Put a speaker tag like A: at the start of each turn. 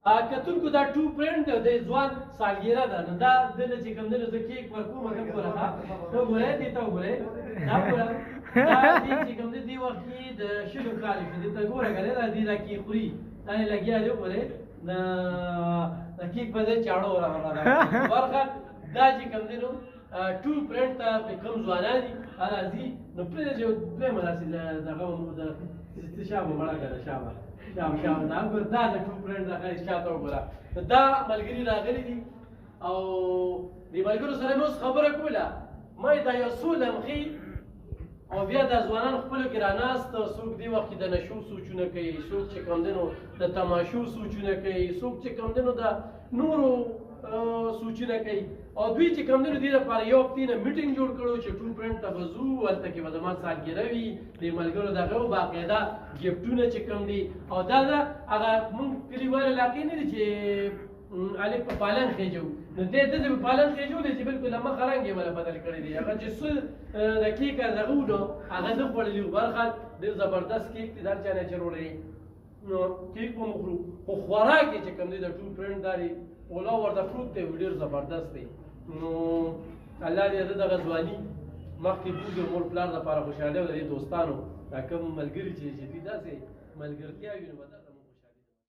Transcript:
A: کتونکو دا ټو فرند د ځوان سالګیره ده نو دا دله چې کوم دله زه کیک ورکوم هغه ګوره ته ګورئ دې ته وګورئ دا ګوره دا دې چې کوم دی وخت کې د شلو کالو کې دې ته ګوره کنه دا دې دا کیک خوري دا یې لګیا دی وګورئ د کیک په ځای چاړو راغله ورخه دا چې کوم دی نو ټو فرند ته کوم ځوانان دي راځي نو پرې چې دوی مناسب دغه د شابه مړه کړه شابه دا ګور دا د ټو فرند دغه شاته وګوره دا ملګري راغلي دي او د ملګرو سره مې اوس خبره کوله ما دا یو څو لمخې او بیا دا ځوانان خپلو کې راناست څوک دې وخت کې د نشو سوچونه کوي څوک چې کوم دی نو د تماشو سوچونه کوي څوک چې کوم دی نو د نورو سوچونه کوي او دوی چې کوم دی نو دې لپاره یو وخت نه میټینګ جوړ کړو چې ټو فرند ته به ځو هلته کې به زما سالګیره وي د ملګرو دغه باقاعده ګفټونه چې کوم دي او دا هغه مونږ کلیوال علاقې نه دي چې الک په پالن خېجو نو دې د پالن خېجو دې چې بالکل مخ رنګ ولا بدل کړی دی هغه چې څه د کیک دغه ودو هغه د خپلې برخه ډېر زبردست کیک دي دا چا نه چروړي نو کیک په مخرو خو خوراک چې کوم دی د ټو فرند داري اولا ورته فروټ دی ډېر زبردست دی نو الله دې دغه ځواني مخکې بوځي مور پلار لپاره خوشحالي او د دوستانو دا کوم ملګري چې دي داسې ملګرتیا وي نو